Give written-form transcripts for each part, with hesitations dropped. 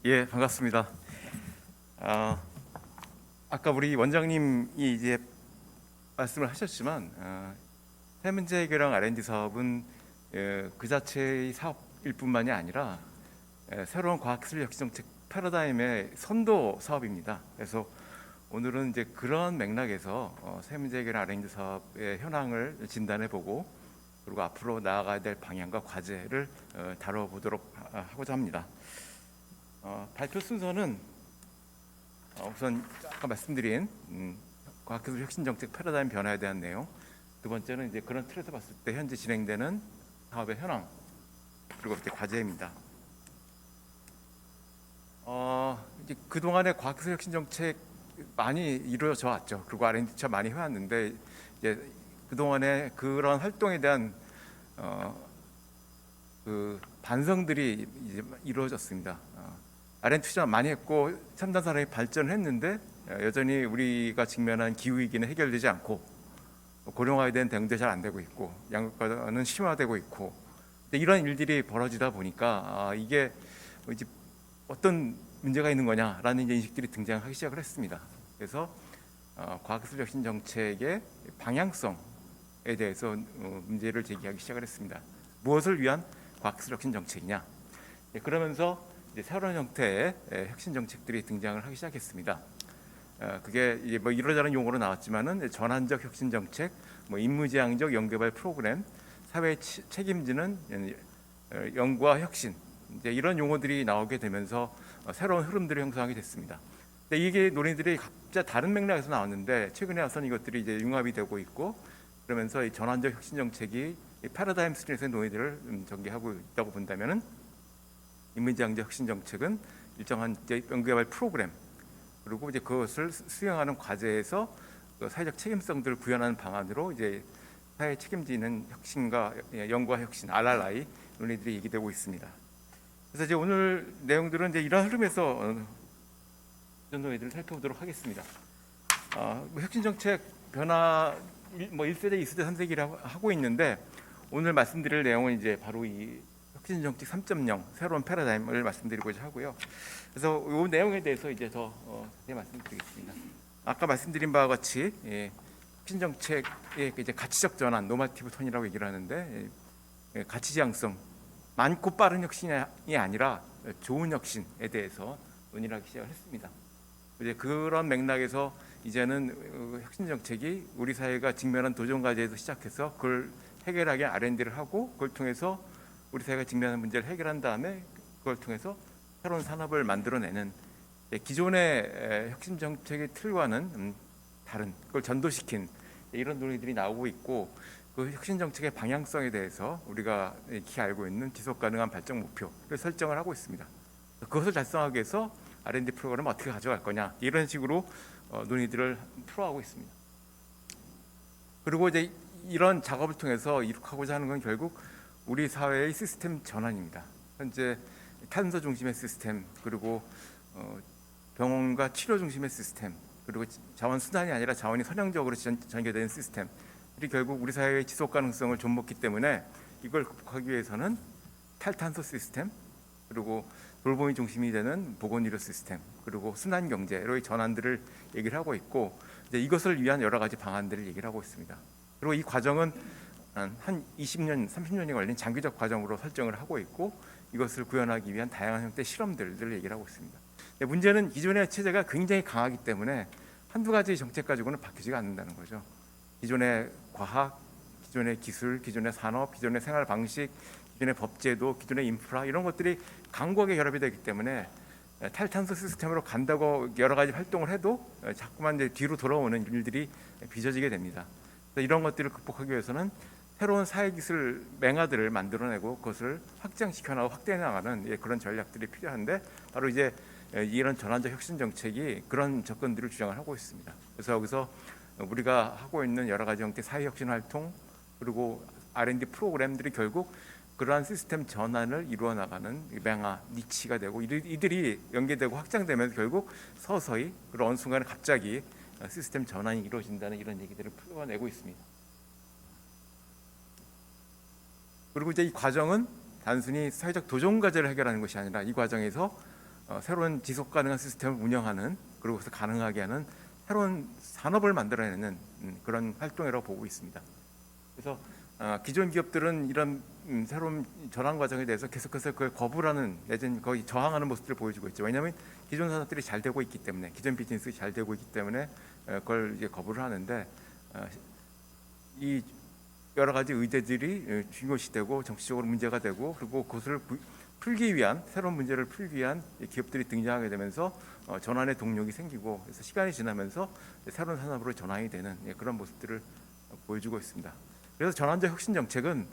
예, 반갑습니다. 아, 아까 우리 원장님이 이제 말씀을 하셨지만 세 문제 해결형 R&D 사업은 그 자체의 사업일 뿐만이 아니라 새로운 과학기술 혁신 정책 패러다임의 선도 사업입니다. 그래서 오늘은 이제 그런 맥락에서 세 문제 해결형 R&D 사업의 현황을 진단해보고 그리고 앞으로 나아가야 될 방향과 과제를 다뤄보도록 하고자 합니다. 발표 순서는 우선 아까 말씀드린 과학기술 혁신 정책 패러다임 변화에 대한 내용, 두 번째는 이제 그런 틀에서 봤을 때 현재 진행되는 사업의 현황, 그리고 이제 과제입니다. 이제 그 동안의 과학기술 혁신 정책 많이 이루어져 왔죠. 그리고 R&D 참 많이 해왔는데 이제 그 동안에 그런 활동에 대한 그 반성들이 이제 이루어졌습니다. R&D 투자 많이 했고 첨단 산업이 발전했는데 여전히 우리가 직면한 기후 위기는 해결되지 않고 고령화에 대한 대응도 잘 안 되고 있고 양극화는 심화되고 있고 이런 일들이 벌어지다 보니까 이게 이제 어떤 문제가 있는 거냐라는 이제 인식들이 등장하기 시작을 했습니다. 그래서 과학기술 혁신 정책의 방향성에 대해서 문제를 제기하기 시작을 했습니다. 무엇을 위한 과학기술 혁신 정책이냐? 그러면서 이제 새로운 형태의 혁신 정책들이 등장을 하기 시작했습니다. 그게 이제 뭐 이러저런 용어로 나왔지만은 전환적 혁신 정책, 뭐 임무지향적 연계발 프로그램, 사회 책임지는 연구와 혁신, 이제 이런 용어들이 나오게 되면서 새로운 흐름들이 형성하게 됐습니다. 근데 이게 논의들이 각자 다른 맥락에서 나왔는데 최근에 와서는 이것들이 이제 융합이 되고 있고 그러면서 이 전환적 혁신 정책이 패러다임 수준에서의 논의들을 전개하고 있다고 본다면은 인문지향적 혁신 정책은 일정한 이제 연구개발 프로그램 그리고 이제 그것을 수행하는 과제에서 사회적 책임성들을 구현하는 방안으로 이제 사회 책임지는 혁신과 연구와 혁신 (RRI) 논의들이 얘기되고 있습니다. 그래서 이제 오늘 내용들은 이제 이런 흐름에서 이런 논의들을 살펴보도록 하겠습니다. 혁신 정책 변화 뭐 1세대, 2세대, 3세기를 하고 있는데 오늘 말씀드릴 내용은 이제 바로 이 혁신 정책 3.0 새로운 패러다임을 말씀드리고자 하고요. 그래서 이 내용에 대해서 이제 더 자세히 말씀드리겠습니다. 아까 말씀드린 바와 같이 혁신 정책의 이제 가치적 전환, 노마티브 턴이라고 얘기를 하는데 가치 지향성, 많고 빠른 혁신이 아니라 좋은 혁신에 대해서 논의를 하기 시작을 했습니다. 이제 그런 맥락에서 이제는 혁신 정책이 우리 사회가 직면한 도전 과제에서 시작해서 그걸 해결하기 위한 R&D를 하고 그걸 통해서 우리 사회가 직면한 문제를 해결한 다음에 그걸 통해서 새로운 산업을 만들어내는 기존의 혁신 정책의 틀과는 다른 그걸 전도시킨 이런 논의들이 나오고 있고 그 혁신 정책의 방향성에 대해서 우리가 익히 알고 있는 지속 가능한 발전 목표를 설정을 하고 있습니다. 그것을 달성하기 위해서 R&D 프로그램을 어떻게 가져갈 거냐 이런 식으로 논의들을 풀어가고 있습니다. 그리고 이제 이런 작업을 통해서 이룩하고자 하는 건 결국 우리 사회의 시스템 전환입니다. 현재 탄소 중심의 시스템 그리고 병원과 치료 중심의 시스템 그리고 자원 순환이 아니라 자원이 선형적으로 전개되는 시스템이 결국 우리 사회의 지속 가능성을 좀먹기 때문에 이걸 극복하기 위해서는 탈탄소 시스템 그리고 돌봄이 중심이 되는 보건의료 시스템 그리고 순환 경제로의 전환들을 얘기를 하고 있고 이제 이것을 위한 여러 가지 방안들을 얘기를 하고 있습니다. 그리고 이 과정은 한 20년, 30년이 걸린 장기적 과정으로 설정을 하고 있고 이것을 구현하기 위한 다양한 형태의 실험들을 얘기를 하고 있습니다. 문제는 기존의 체제가 굉장히 강하기 때문에 한두 가지 정책 가지고는 바뀌지가 않는다는 거죠. 기존의 과학, 기존의 기술, 기존의 산업, 기존의 생활 방식, 기존의 법제도, 기존의 인프라 이런 것들이 강하게 결합이 되기 때문에 탈탄소 시스템으로 간다고 여러 가지 활동을 해도 자꾸만 이제 뒤로 돌아오는 일들이 빚어지게 됩니다. 이런 것들을 극복하기 위해서는 새로운 사회기술 맹아들을 만들어내고 그것을 확장시켜 나가고 확대해 나가는 그런 전략들이 필요한데 바로 이제 이런 전환적 혁신 정책이 그런 접근들을 주장을 하고 있습니다. 그래서 여기서 우리가 하고 있는 여러 가지 형태 사회혁신 활동 그리고 R&D 프로그램들이 결국 그러한 시스템 전환을 이루어 나가는 맹아 니치가 되고 이들이 연계되고 확장되면서 결국 서서히 그런 어느 순간에 갑자기 시스템 전환이 이루어진다는 이런 얘기들을 풀어내고 있습니다. 그리고 이제 이 과정은 단순히 사회적 도전 과제를 해결하는 것이 아니라 이 과정에서 새로운 지속 가능한 시스템을 운영하는, 그리고 그것을 가능하게 하는 새로운 산업을 만들어내는 그런 활동이라고 보고 있습니다. 그래서 기존 기업들은 이런 새로운 전환 과정에 대해서 계속해서 그걸 거부를 하는, 내지는 거의 저항하는 모습들을 보여주고 있죠. 왜냐하면 기존 산업들이 잘 되고 있기 때문에, 기존 비즈니스가 잘 되고 있기 때문에 그걸 이제 거부를 하는데, 이 여러 가지 의제들이 중요시되고 정치적으로 문제가 되고, 그리고 그것을 풀기 위한, 새로운 문제를 풀기 위한 기업들이 등장하게 되면서 전환의 동력이 생기고, 그래서 시간이 지나면서 새로운 산업으로 전환이 되는 그런 모습들을 보여주고 있습니다. 그래서 전환적 혁신 정책은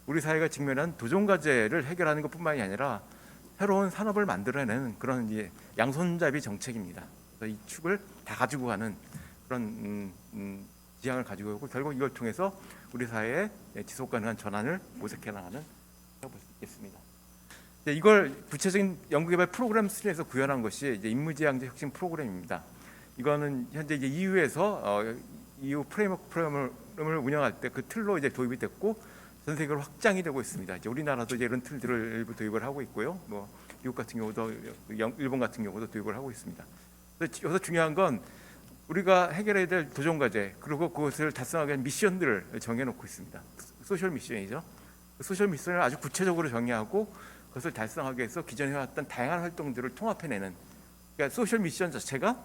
우리 사회가 직면한 도전 과제를 해결하는 것뿐만이 아니라 새로운 산업을 만들어내는 그런 양손잡이 정책입니다. 그래서 이 축을 다 가지고 가는 그런 지향을 가지고 있고, 결국 이걸 통해서 우리 사회의 지속 가능한 전환을 모색해 나가는 볼 수 있겠습니다. 이걸 구체적인 연구개발 프로그램 수준에서 구현한 것이 인무지향적 혁신 프로그램입니다. 이거는 현재 EU에서 EU 프레임워크 프로그램을 운영할 때 그 틀로 도입이 됐고, 전 세계로 확장이 되고 있습니다. 우리나라도 이런 틀들을 일부 도입을 하고 있고요. 뭐 미국 같은 경우도, 일본 같은 경우도 도입을 하고 있습니다. 여기서 중요한 건 우리가 해결해야 될 도전 과제, 그리고 그것을 달성하기 위한 미션들을 정해놓고 있습니다. 소셜 미션이죠. 소셜 미션을 아주 구체적으로 정의하고 그것을 달성하기 위해서 기존에 해왔던 다양한 활동들을 통합해내는, 그러니까 소셜 미션 자체가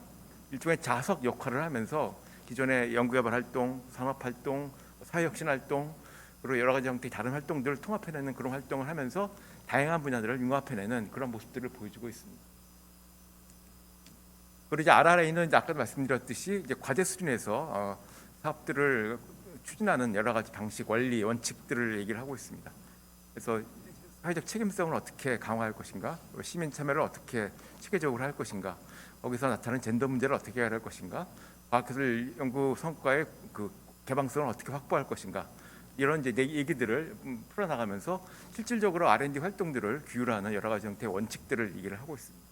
일종의 자석 역할을 하면서 기존의 연구개발 활동, 산업활동, 사회혁신 활동, 그리고 여러 가지 형태의 다른 활동들을 통합해내는 그런 활동을 하면서 다양한 분야들을 융합해내는 그런 모습들을 보여주고 있습니다. 그리고 RRA는 아까 말씀드렸듯이 과제 수준에서 사업들을 추진하는 여러 가지 방식, 원리, 원칙들을 얘기를 하고 있습니다. 그래서 사회적 책임성을 어떻게 강화할 것인가, 시민 참여를 어떻게 체계적으로 할 것인가, 거기서 나타나는 젠더 문제를 어떻게 해결할 것인가, 과학기술 연구 성과의 그 개방성을 어떻게 확보할 것인가, 이런 얘기들을 풀어나가면서 실질적으로 R&D 활동들을 규율하는 여러 가지 형태의 원칙들을 얘기를 하고 있습니다.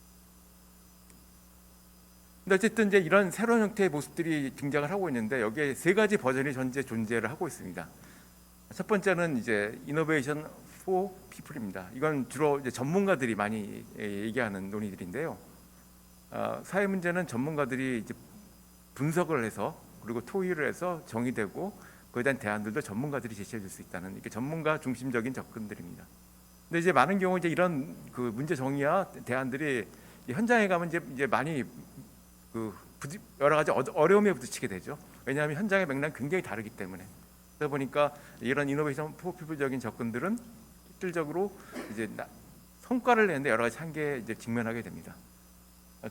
근데 어쨌든 이런 새로운 형태의 모습들이 등장을 하고 있는데, 여기에 세 가지 버전이 현재 존재를 하고 있습니다. 첫 번째는 이노베이션 for people입니다. 이건 주로 전문가들이 많이 얘기하는 논의들인데요. 사회 문제는 전문가들이 분석을 해서, 그리고 토의를 해서 정의되고, 그에 대한 대안들도 전문가들이 제시해 줄 수 있다는, 이렇게 전문가 중심적인 접근들입니다. 근데 많은 경우 이런 그 문제 정의와 대안들이 현장에 가면 많이 여러 가지 어려움에 부딪히게 되죠. 왜냐하면 현장의 맥락이 굉장히 다르기 때문에. 그러다 보니까 이런 이노베이션 포 피플적인 접근들은 실질적으로 성과를 내는데 여러 가지 한계에 직면하게 됩니다.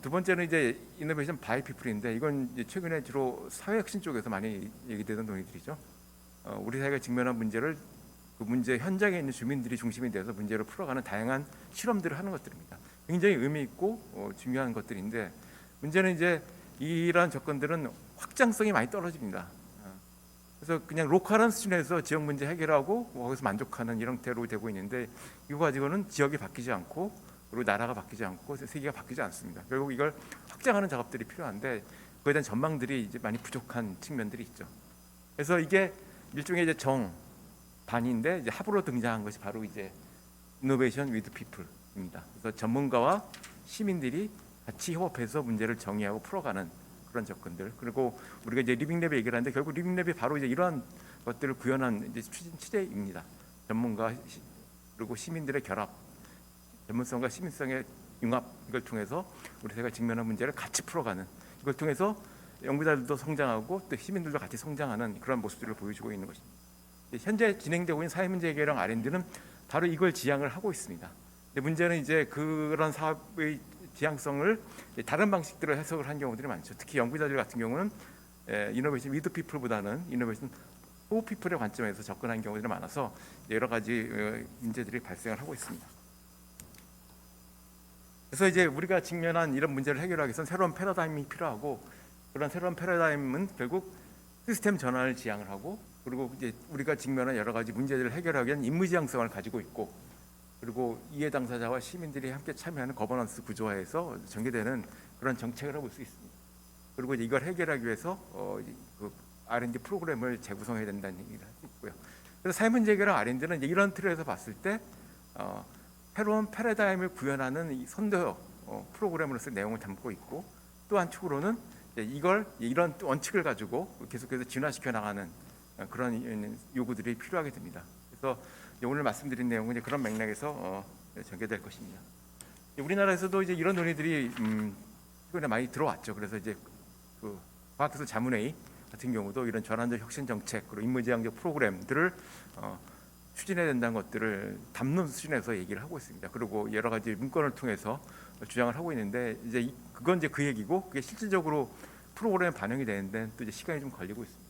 두 번째는 이노베이션 바이 피플인데, 이건 최근에 주로 사회혁신 쪽에서 많이 얘기되던 논의들이죠. 우리 사회가 직면한 문제를 그 문제 현장에 있는 주민들이 중심이 돼서 문제를 풀어가는 다양한 실험들을 하는 것들입니다. 굉장히 의미 있고 중요한 것들인데, 문제는 이러한 접근들은 확장성이 많이 떨어집니다. 그래서 그냥 로컬한 수준에서 지역 문제 해결하고 거기서 만족하는 이런 형태로 되고 있는데, 이거 가지고는 지역이 바뀌지 않고, 그리고 나라가 바뀌지 않고, 세계가 바뀌지 않습니다. 결국 이걸 확장하는 작업들이 필요한데, 그에 대한 전망들이 많이 부족한 측면들이 있죠. 그래서 이게 일종의 정반인데 합으로 등장한 것이 바로 이노베이션 위드 피플입니다. 그래서 전문가와 시민들이 같이 협업해서 문제를 정의하고 풀어가는 그런 접근들. 그리고 우리가 리빙랩 얘기를 하는데, 결국 리빙랩이 바로 이러한 것들을 구현한 추진 취재입니다. 전문가 그리고 시민들의 결합, 전문성과 시민성의 융합, 이걸 통해서 우리 사회가 직면한 문제를 같이 풀어가는, 이걸 통해서 연구자들도 성장하고 또 시민들도 같이 성장하는 그런 모습들을 보여주고 있는 것입니다. 현재 진행되고 있는 사회 문제 해결형 R&D는 바로 이걸 지향을 하고 있습니다. 근데 문제는 그런 사업의 지향성을 다른 방식들로 해석을 한 경우들이 많죠. 특히 연구자들 같은 경우는 이노베이션 위드 피플보다는 이노베이션 포 피플의 관점에서 접근한 경우들이 많아서 여러 가지 문제들이 발생을 하고 있습니다. 그래서 우리가 직면한 이런 문제를 해결하기 위해서는 새로운 패러다임이 필요하고, 그런 새로운 패러다임은 결국 시스템 전환을 지향을 하고, 그리고 우리가 직면한 여러 가지 문제들을 해결하기 위한 임무지향성을 가지고 있고, 그리고 이해 당사자와 시민들이 함께 참여하는 거버넌스 구조화에서 전개되는 그런 정책을 볼 수 있습니다. 그리고 이걸 해결하기 위해서 그 R&D 프로그램을 재구성해야 된다는 얘기를 할 수 있고요. 그래서 사회 문제 해결형 R&D는 이런 틀에서 봤을 때 새로운 패러다임을 구현하는 이 선도 프로그램으로서 내용을 담고 있고, 또 한 축으로는 이걸 이런 원칙을 가지고 계속해서 진화시켜 나가는 그런 요구들이 필요하게 됩니다. 그래서 오늘 말씀드린 내용은 이제 그런 맥락에서 전개될 것입니다. 우리나라에서도 이제 이런 논의들이 최근에 많이 들어왔죠. 그래서 이제 그 과학기술 자문회의 같은 경우도 이런 전환적 혁신 정책 그리고 인문지향적 프로그램들을 추진해야 된다는 것들을 담론 수준에서 얘기를 하고 있습니다. 그리고 여러 가지 문건을 통해서 주장을 하고 있는데 이제 그건 이제 그 얘기고, 그게 실질적으로 프로그램에 반영이 되는데 또 이제 시간이 좀 걸리고 있습니다.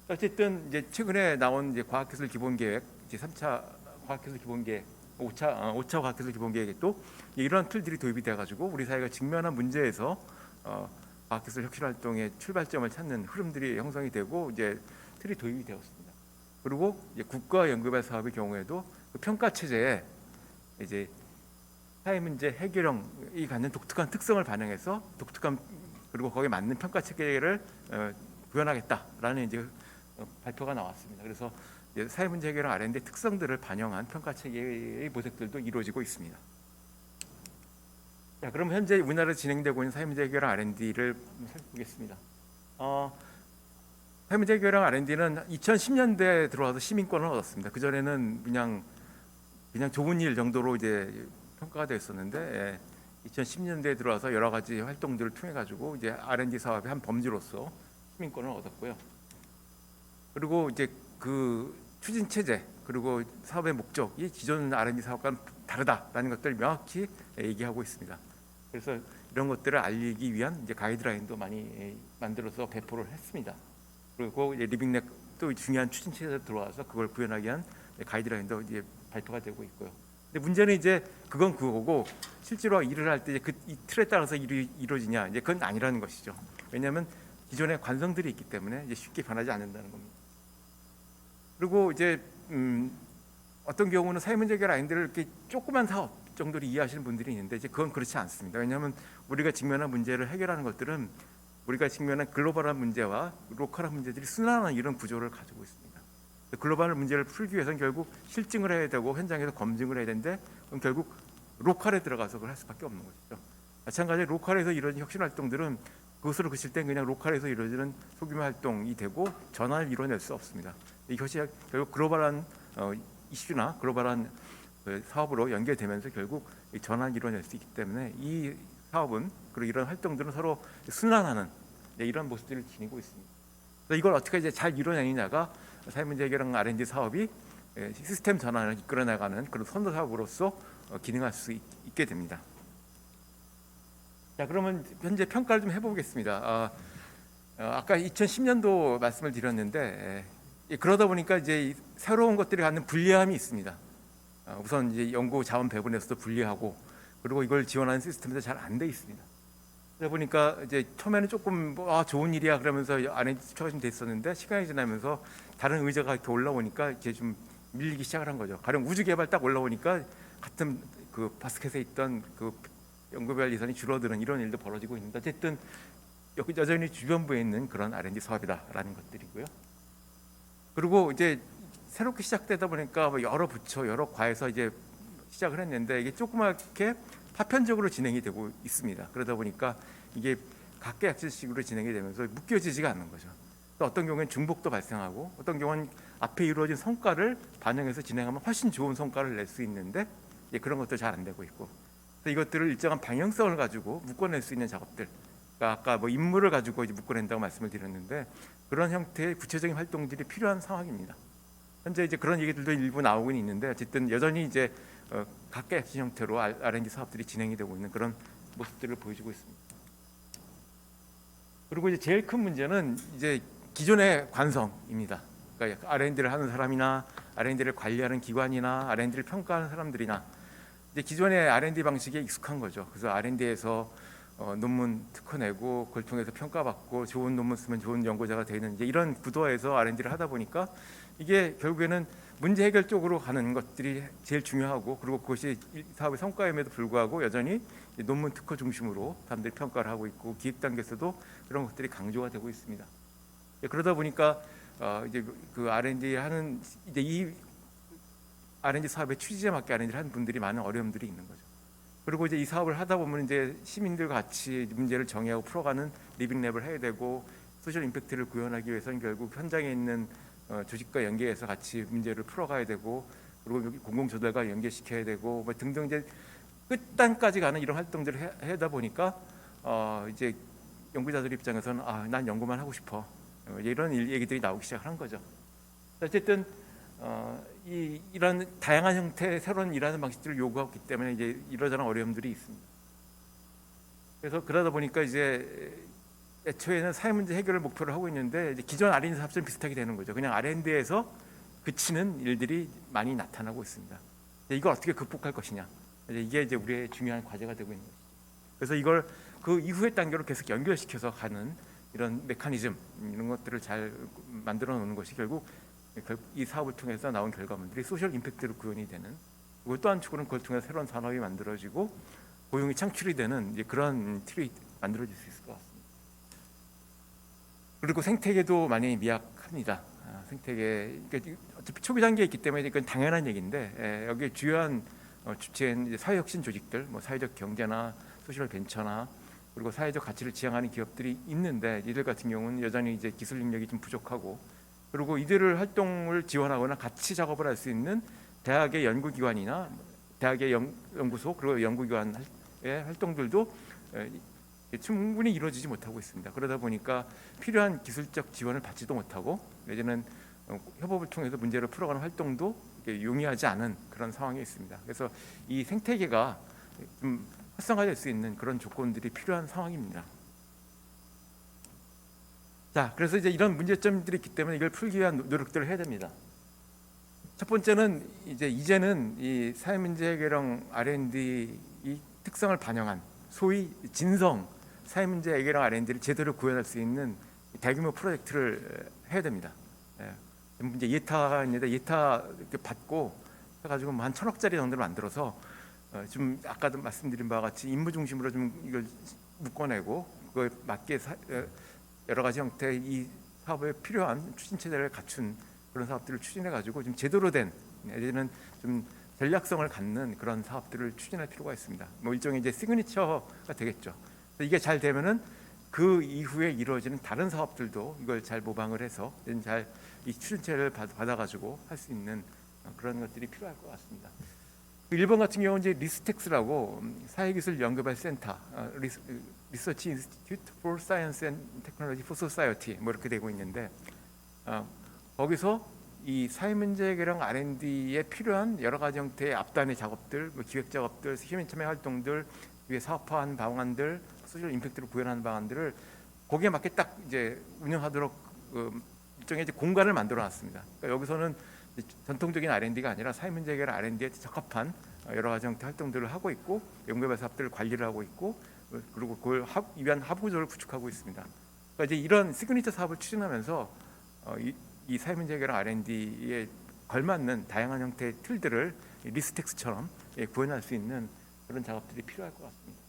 어쨌든 이제 최근에 나온 이제 과학기술 기본계획, 이제 3차 과학기술 기본계획, 5차 과학기술 기본계획도 이런 틀들이 도입이 돼가지고 우리 사회가 직면한 문제에서 과학기술 혁신 활동의 출발점을 찾는 흐름들이 형성이 되고 이제 틀이 도입이 되었습니다. 그리고 이제 국가 연구개발 사업의 경우에도 그 평가 체제에 이제 사회 문제 해결형이 갖는 독특한 특성을 반영해서 독특한 그리고 거기에 맞는 평가 체계를 구현하겠다라는 이제 발표가 나왔습니다. 그래서 이제 사회 문제 해결형 R&D 특성들을 반영한 평가 체계의 모색들도 이루어지고 있습니다. 자, 그럼 현재 우리나라에서 진행되고 있는 사회 문제 해결형 R&D를 살펴보겠습니다. 사회 문제 해결형 R&D는 2010년대에 들어와서 시민권을 얻었습니다. 그 전에는 그냥 좋은 일 정도로 이제 평가가 됐었는데 2010년대에 들어와서 여러 가지 활동들을 통해 가지고 이제 R&D 사업의 한 범주로서 시민권을 얻었고요. 그리고 이제 그 추진 체제 그리고 사업의 목적이 기존 R&D 사업과는 다르다라는 것들을 명확히 얘기하고 있습니다. 그래서 이런 것들을 알리기 위한 이제 가이드라인도 많이 만들어서 배포를 했습니다. 그리고 이제 리빙넷 또 중요한 추진 체제에 들어와서 그걸 구현하기 위한 가이드라인도 이제 발표가 되고 있고요. 근데 문제는 이제 그건 그거고 실제로 일을 할 때 이 틀에 따라서 일이 이루어지냐 이제 그건 아니라는 것이죠. 왜냐하면 기존의 관성들이 있기 때문에 이제 쉽게 변하지 않는다는 겁니다. 그리고 이제 어떤 경우는 사회 문제 해결 라인들을 이렇게 조그만 사업 정도로 이해하시는 분들이 있는데 이제 그건 그렇지 않습니다. 왜냐하면 우리가 직면한 문제를 해결하는 것들은 우리가 직면한 글로벌한 문제와 로컬한 문제들이 순환하는 이런 구조를 가지고 있습니다. 글로벌 문제를 풀기 위해서는 결국 실증을 해야 되고 현장에서 검증을 해야 되는데 그럼 결국 로컬에 들어가서 그걸 할 수밖에 없는 것이죠. 마찬가지로 로컬에서 이루어진 혁신 활동들은 그것으로 그칠 땐 그냥 로컬에서 이루어지는 소규모 활동이 되고 전환을 이뤄낼 수 없습니다. 이것이 결국 글로벌한 이슈나 글로벌한 사업으로 연결되면서 결국 전환을 이뤄낼 수 있기 때문에 이 사업은 그리고 이런 활동들은 서로 순환하는 이런 모습들을 지니고 있습니다. 그래서 이걸 어떻게 이제 잘 이뤄내느냐가 사회 문제 해결형 R&D 사업이 시스템 전환을 이끌어 나가는 그런 선도 사업으로서 기능할 수 있게 됩니다. 자, 그러면 현재 평가를 좀 해보겠습니다. 아까 2010년도 말씀을 드렸는데 그러다 보니까 이제 새로운 것들이 갖는 불리함이 있습니다. 우선 이제 연구 자원 배분에서도 불리하고 그리고 이걸 지원하는 시스템도 잘 안 돼 있습니다. 그러다 보니까 이제 처음에는 조금 좋은 일이야 그러면서 안에 추가가 좀 됐었는데 시간이 지나면서 다른 의제가 이렇게 올라오니까 이제 좀 밀리기 시작을 한 거죠. 가령 우주 개발 딱 올라오니까 같은 그 바스켓에 있던 그 연구별 예산이 줄어드는 이런 일도 벌어지고 있는데 어쨌든 여전히 주변부에 있는 그런 R&D 사업이다라는 것들이고요. 그리고 이제 새롭게 시작되다 보니까 여러 부처, 여러 과에서 이제 시작을 했는데 이게 조그맣게 파편적으로 진행이 되고 있습니다. 그러다 보니까 이게 각계 약질식으로 진행이 되면서 묶여지지가 않는 거죠. 또 어떤 경우에는 중복도 발생하고 어떤 경우는 앞에 이루어진 성과를 반영해서 진행하면 훨씬 좋은 성과를 낼 수 있는데 그런 것도 잘 안 되고 있고 그래서 이것들을 일정한 방향성을 가지고 묶어낼 수 있는 작업들 그러니까 아까 뭐 인물을 가지고 이제 묶어낸다고 말씀을 드렸는데 그런 형태의 구체적인 활동들이 필요한 상황입니다. 현재 이제 그런 얘기들도 일부 나오고 있는데 어쨌든 여전히 이제 각계 핵심 형태로 R&D 사업들이 진행이 되고 있는 그런 모습들을 보여주고 있습니다. 그리고 이제 제일 큰 문제는 이제 기존의 관성입니다. 그러니까 R&D를 하는 사람이나 R&D를 관리하는 기관이나 R&D를 평가하는 사람들이나 이제 기존의 R&D 방식에 익숙한 거죠. 그래서 R&D에서 논문 특허 내고 그걸 통해서 평가받고 좋은 논문 쓰면 좋은 연구자가 되는 이제 이런 구도에서 R&D를 하다 보니까 이게 결국에는 문제 해결 쪽으로 가는 것들이 제일 중요하고 그리고 그것이 사업의 성과임에도 불구하고 여전히 논문 특허 중심으로 사람들이 평가를 하고 있고 기획 단계에서도 그런 것들이 강조가 되고 있습니다. 그러다 보니까 이제 그 R&D 하는 이제 이 R&D 사업의 취지에 맞게 R&D를 하는 분들이 많은 어려움들이 있는 거죠. 그리고 이제 이 사업을 하다 보면 이제 시민들과 같이 문제를 정의하고 풀어가는 리빙랩을 해야 되고, 소셜 임팩트를 구현하기 위해서는 결국 현장에 있는 조직과 연계해서 같이 문제를 풀어가야 되고, 그리고 공공조달과 연계시켜야 되고, 뭐 등등 이제 끝단까지 가는 이런 활동들을 하다 보니까 이제 연구자들 입장에서는 난 연구만 하고 싶어, 이런 얘기들이 나오기 시작한 거죠. 어쨌든 이런 다양한 형태의 새로운 일하는 방식들을 요구하기 때문에 이제 이러저런 어려움들이 있습니다. 그래서 그러다 보니까 이제 애초에는 사회 문제 해결을 목표로 하고 있는데, 이제 기존 R&D 사업처럼 비슷하게 되는 거죠. 그냥 R&D에서 그치는 일들이 많이 나타나고 있습니다. 이걸 어떻게 극복할 것이냐, 이게 이제 우리의 중요한 과제가 되고 있는 거죠. 그래서 이걸 그 이후의 단계로 계속 연결시켜서 가는 이런 메커니즘, 이런 것들을 잘 만들어 놓는 것이 결국 이 사업을 통해서 나온 결과물들이 소셜 임팩트로 구현이 되는, 그리고 또 한쪽으로는 그걸 통해서 새로운 산업이 만들어지고 고용이 창출이 되는 이제 그런 틀이 만들어질 수 있을 것 같습니다. 그리고 생태계도 많이 미약합니다. 생태계, 그러니까 어차피 초기 단계에 있기 때문에 이건 당연한 얘기인데, 여기에 주요한 주체인 사회혁신 조직들, 뭐 사회적 경제나 소셜 벤처나 그리고 사회적 가치를 지향하는 기업들이 있는데, 이들 같은 경우는 여전히 이제 기술 능력이 좀 부족하고, 그리고 이들을 활동을 지원하거나 같이 작업을 할 수 있는 대학의 연구기관이나 대학의 연구소, 그리고 연구기관의 활동들도 충분히 이루어지지 못하고 있습니다. 그러다 보니까 필요한 기술적 지원을 받지도 못하고, 내지는 협업을 통해서 문제를 풀어가는 활동도 용이하지 않은 그런 상황에 있습니다. 그래서 이 생태계가 좀 활성화될 수 있는 그런 조건들이 필요한 상황입니다. 자, 그래서 이제 이런 문제점들이 있기 때문에 이걸 풀기 위한 노력들을 해야 됩니다. 첫 번째는 이제는 이 사회 문제 해결형 R&D 이 특성을 반영한 소위 진성 사회 문제 해결형 R&D를 제대로 구현할 수 있는 대규모 프로젝트를 해야 됩니다. 이제 예타가 있는데 예타 이렇게 받고 해가지고 한 1,000억짜리 정도를 만들어서 좀 아까도 말씀드린 바와 같이 임무 중심으로 좀 이걸 묶어내고, 그거에 맞게 여러 가지 형태의 이 사업에 필요한 추진 체제를 갖춘 그런 사업들을 추진해 가지고 좀 제대로 된, 내지는 좀 전략성을 갖는 그런 사업들을 추진할 필요가 있습니다. 뭐 일종의 이제 시그니처가 되겠죠. 이게 잘 되면은 그 이후에 이루어지는 다른 사업들도 이걸 잘 모방을 해서 잘 이 추진체를 받아가지고 할 수 있는 그런 것들이 필요할 것 같습니다. 일본 같은 경우는 이제 리스텍스라고 사회기술연구발센터, 리서치 인스티튜트 for Science and Technology for Society 뭐 이렇게 되고 있는데, 거기서 이 사회문제 해결형 R&D에 필요한 여러 가지 형태의 앞단의 작업들, 뭐 기획 작업들, 시민 참여 활동들, 위에 사업화한 방안들, 소셜 임팩트를 구현하는 방안들을 거기에 맞게 딱 이제 운영하도록 일종의 이제 공간을 만들어놨습니다. 그러니까 여기서는 전통적인 R&D가 아니라 사회문제 해결 R&D에 적합한 여러 가지 형태 활동들을 하고 있고, 연구개발 사업들을 관리를 하고 있고, 그리고 그걸 위한 하부구조를 구축하고 있습니다. 그러니까 이제 이런 시그니처 사업을 추진하면서 이 사회문제 해결 R&D에 걸맞는 다양한 형태의 틀들을 리스텍스처럼 구현할 수 있는 그런 작업들이 필요할 것 같습니다.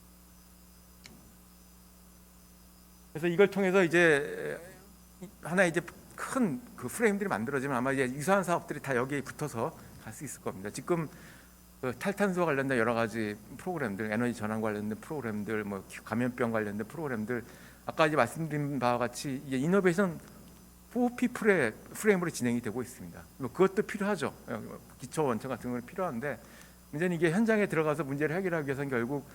그래서 이걸 통해서 이제 하나의 이제 큰 그 프레임들이 만들어지면 아마 이제 유사한 사업들이 다 여기에 붙어서 갈 수 있을 겁니다. 지금 탈탄소와 관련된 여러 가지 프로그램들, 에너지 전환 관련된 프로그램들, 뭐 감염병 관련된 프로그램들, 아까 이제 말씀드린 바와 같이 이제 이노베이션 for people의 프레임으로 진행이 되고 있습니다. 뭐 그것도 필요하죠. 기초 원천 같은 건 필요한데, 문제는 이게 현장에 들어가서 문제를 해결하기 위해서는 결국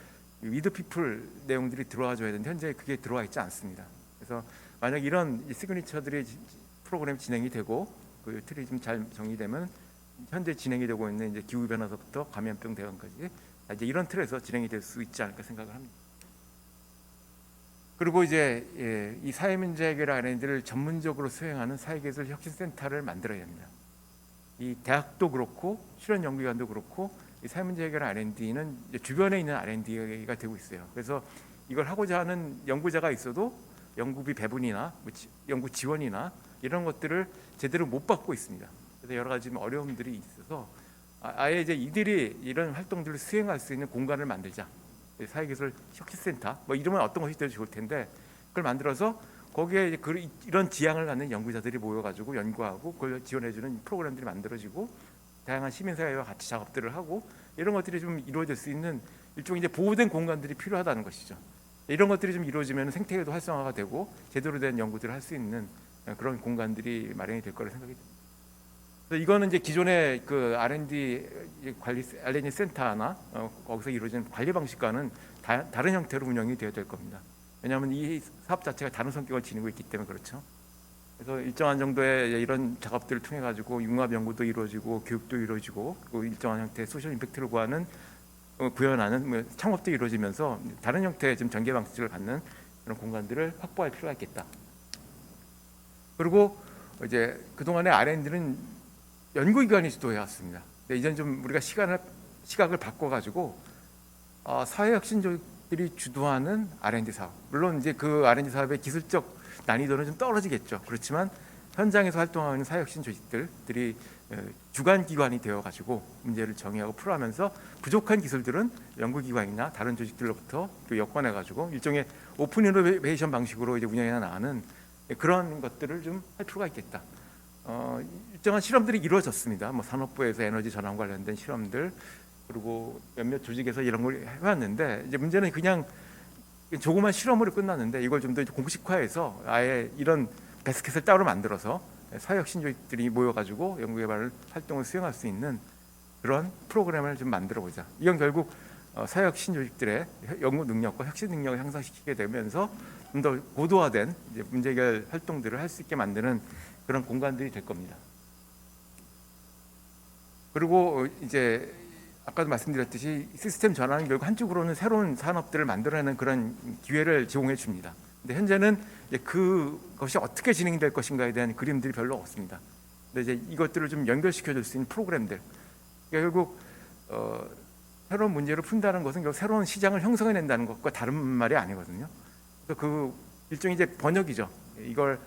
위드 피플 내용들이 들어와 줘야 되는데 현재 그게 들어와 있지 않습니다. 그래서 만약 이런 시그니처들이 프로그램이 진행이 되고 그 틀이 좀 잘 정리되면 현재 진행이 되고 있는 이제 기후 변화서부터 감염병 대응까지 이제 이런 틀에서 진행이 될 수 있지 않을까 생각을 합니다. 그리고 이제 이 사회 문제 해결 R&D를 전문적으로 수행하는 사회기술 혁신센터를 만들어야 합니다. 이 대학도 그렇고 실현 연구기관도 그렇고 이 사회 문제 해결 R&D는 주변에 있는 R&D가 되고 있어요. 그래서 이걸 하고자 하는 연구자가 있어도 연구비 배분이나 연구 지원이나 이런 것들을 제대로 못 받고 있습니다. 그래서 여러 가지 어려움들이 있어서 아예 이제 이들이 이런 활동들을 수행할 수 있는 공간을 만들자. 사회기술 혁신센터, 뭐 이름은 어떤 것이 돼도 좋을 텐데 그걸 만들어서 거기에 이제 이런 지향을 갖는 연구자들이 모여가지고 연구하고 그걸 지원해주는 프로그램들이 만들어지고 다양한 시민사회와 같이 작업들을 하고 이런 것들이 좀 이루어질 수 있는 일종의 이제 보호된 공간들이 필요하다는 것이죠. 이런 것들이 좀 이루어지면 생태계도 활성화가 되고 제대로 된 연구들을 할 수 있는 그런 공간들이 마련이 될 거라 생각이 듭니다. 그래서 이거는 이제 기존의 그 R&D 관리 R&D 센터나 거기서 이루어지는 관리 방식과는 다른 형태로 운영이 되어야 될 겁니다. 왜냐하면 이 사업 자체가 다른 성격을 지니고 있기 때문에 그렇죠. 그래서 일정한 정도의 이런 작업들을 통해 가지고 융합 연구도 이루어지고 교육도 이루어지고 또 일정한 형태의 소셜 임팩트를 구현하는 창업도 이루어지면서 다른 형태의 좀 전개 방식을 갖는 그런 공간들을 확보할 필요가 있겠다. 그리고 이제 그동안의 R&D는 연구기관이 주도해 왔습니다. 이제는 좀 우리가 시각을 바꿔가지고 사회혁신조직들이 주도하는 R&D 사업. 물론 이제 그 R&D 사업의 기술적 난이도는 좀 떨어지겠죠. 그렇지만 현장에서 활동하는 사회혁신 조직들이 주관 기관이 되어가지고 문제를 정의하고 풀어가면서 부족한 기술들은 연구기관이나 다른 조직들로부터 또 여권해가지고 일종의 오픈 이노베이션 방식으로 이제 운영해 나가는 그런 것들을 좀 할 필요가 있겠다. 일정한 실험들이 이루어졌습니다. 뭐 산업부에서 에너지 전환 관련된 실험들 그리고 몇몇 조직에서 이런 걸 해왔는데 이제 문제는 그냥 조그만 실험으로 끝났는데 이걸 좀 더 공식화해서 아예 이런 바스켓을 따로 만들어서 사회혁신 조직들이 모여가지고 연구개발 활동을 수행할 수 있는 그런 프로그램을 좀 만들어보자. 이건 결국 사회혁신 조직들의 연구 능력과 혁신 능력을 향상시키게 되면서 좀 더 고도화된 이제 문제 해결 활동들을 할 수 있게 만드는 그런 공간들이 될 겁니다. 그리고 이제 아까도 말씀드렸듯이 시스템 전환은 결국 한쪽으로는 새로운 산업들을 만들어내는 그런 기회를 제공해 줍니다. 근데 현재는 이제 그것이 어떻게 진행될 것인가에 대한 그림들이 별로 없습니다. 근데 이제 이것들을 좀 연결시켜 줄 수 있는 프로그램들. 그러니까 결국 새로운 문제를 푼다는 것은 결국 새로운 시장을 형성해낸다는 것과 다른 말이 아니거든요. 그래서 그 일종의 이제 번역이죠. 이걸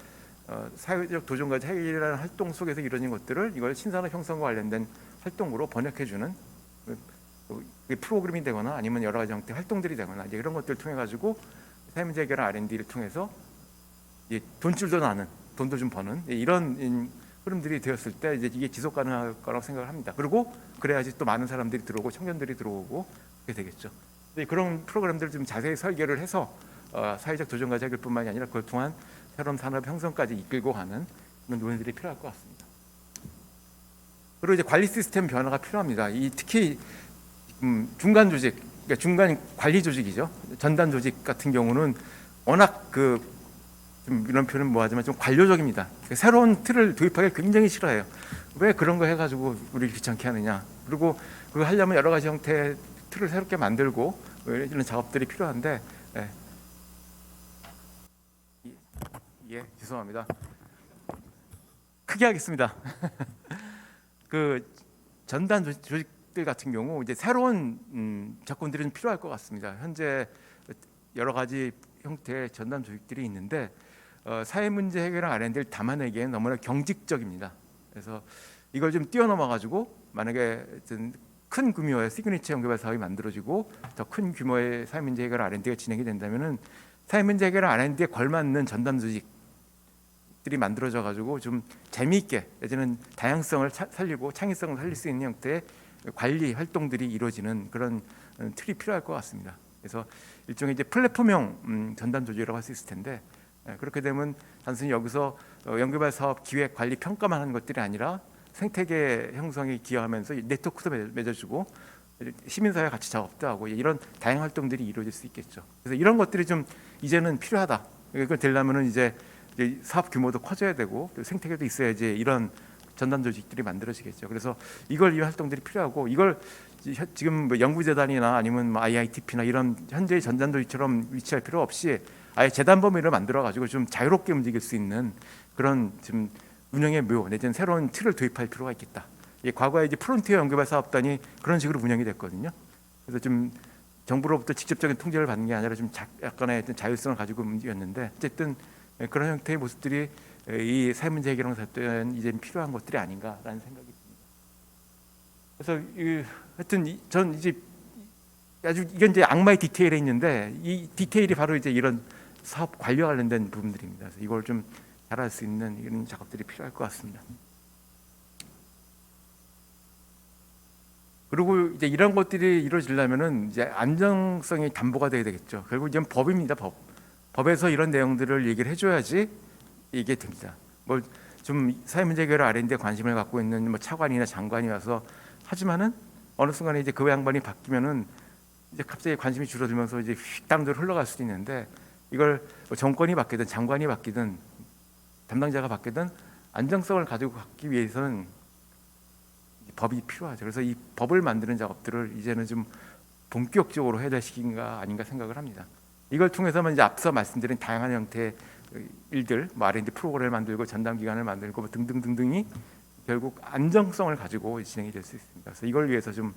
사회적 도전과제 해결이라는 활동 속에서 이루어진 것들을 이걸 신산업 형성과 관련된 활동으로 번역해주는 프로그램이 되거나 아니면 여러 가지 형태의 활동들이 되거나 이제 이런 것들을 통해 가지고 사회문제 해결 R&D를 통해서 돈줄도 나는 돈도 좀 버는 이런 흐름들이 되었을 때 이제 이게 지속 가능할 거라고 생각을 합니다. 그리고 그래야지 또 많은 사람들이 들어오고 청년들이 들어오고 그렇게 되겠죠. 그런 프로그램들을 좀 자세히 설계를 해서 사회적 도전과제 해결뿐만이 아니라 그걸 통한 새로운 산업 형성까지 이끌고 가는 그런 논의들이 필요할 것 같습니다. 그리고 이제 관리 시스템 변화가 필요합니다. 특히 중간 조직, 그러니까 중간 관리 조직이죠. 전단 조직 같은 경우는 워낙 좀 이런 표현은 뭐하지만 좀 관료적입니다. 새로운 틀을 도입하기 굉장히 싫어해요. 왜 그런 거 해가지고 우리를 귀찮게 하느냐. 그리고 그거 하려면 여러 가지 형태의 틀을 새롭게 만들고 이런 작업들이 필요한데, 죄송합니다. 크게 하겠습니다. 그 전단 조직들 같은 경우 이제 새로운 접근들이 좀 필요할 것 같습니다. 현재 여러 가지 형태의 전단 조직들이 있는데 사회 문제 해결을 R&D를 담아내기에는 너무나 경직적입니다. 그래서 이걸 좀 뛰어넘어 가지고 만약에 큰 규모의 시그니처 연구개발 사업이 만들어지고 더 큰 규모의 사회 문제 해결 R&D가 진행이 된다면은 사회 문제 해결 R&D에 걸맞는 전단 조직들이 만들어져 가지고 좀 재미있게 예전에는 다양성을 살리고 창의성을 살릴 수 있는 형태의 관리 활동들이 이루어지는 그런 틀이 필요할 것 같습니다. 그래서 일종의 이제 플랫폼형 전단 조직이라고 할 수 있을 텐데 그렇게 되면 단순히 여기서 연구개발 사업 기획 관리 평가만 하는 것들이 아니라 생태계 형성에 기여하면서 네트워크도 맺어주고 시민사회 같이 작업도 하고 이런 다양한 활동들이 이루어질 수 있겠죠. 그래서 이런 것들이 좀 이제는 필요하다. 이걸 되려면은 이제 사업 규모도 커져야 되고 생태계도 있어야지 이런 전단 조직들이 만들어지겠죠. 그래서 이걸 위한 활동들이 필요하고 이걸 지금 뭐 연구재단이나 아니면 뭐 IITP나 이런 현재의 전단 조직처럼 위치할 필요 없이 아예 재단 범위를 만들어 가지고 좀 자유롭게 움직일 수 있는 그런 지금 운영의 묘 내지는 새로운 틀을 도입할 필요가 있겠다. 과거에 이제 프론티어 연구개발 사업단이 그런 식으로 운영이 됐거든요. 그래서 좀 정부로부터 직접적인 통제를 받는 게 아니라 좀 약간의 자율성을 가지고 움직였는데 어쨌든 그런 형태의 모습들이 이 사회문제 해결형 사업단은 이제 필요한 것들이 아닌가라는 생각이 듭니다. 그래서 하여튼 전 이제 아주 이건 이제 악마의 디테일에 있는데 이 디테일이 바로 이제 이런 사업 관리와 관련된 부분들입니다. 그래서 이걸 좀 잘할 수 있는 이런 작업들이 필요할 것 같습니다. 그리고 이제 이런 것들이 이루어지려면은 이제 안정성이 담보가 돼야 되겠죠. 결국 이제 법입니다. 법에서 이런 내용들을 얘기를 해줘야지 이게 됩니다. 뭐 좀 사회문제 해결 R&D에 관심을 갖고 있는 뭐 차관이나 장관이 와서 하지만은 어느 순간에 이제 그 양반이 바뀌면은 이제 갑자기 관심이 줄어들면서 이제 휙 다른 데로 흘러갈 수도 있는데, 이걸 뭐 정권이 바뀌든 장관이 바뀌든 담당자가 바뀌든 안정성을 가지고 가기 위해서는 법이 필요하죠. 그래서 이 법을 만드는 작업들을 이제는 좀 본격적으로 해야 될 시기인가 아닌가 생각을 합니다. 이걸 통해서만 이제 앞서 말씀드린 다양한 형태의 일들, 뭐 R&D 프로그램을 만들고 전담 기관을 만들고 뭐 등등등등이 결국 안정성을 가지고 진행이 될 수 있습니다. 그래서 이걸 위해서 좀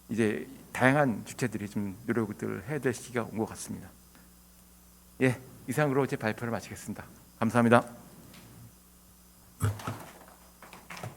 이제 다양한 주체들이 좀 노력을 해야 될 시기가 온 것 같습니다. 예, 이상으로 제 발표를 마치겠습니다. 감사합니다.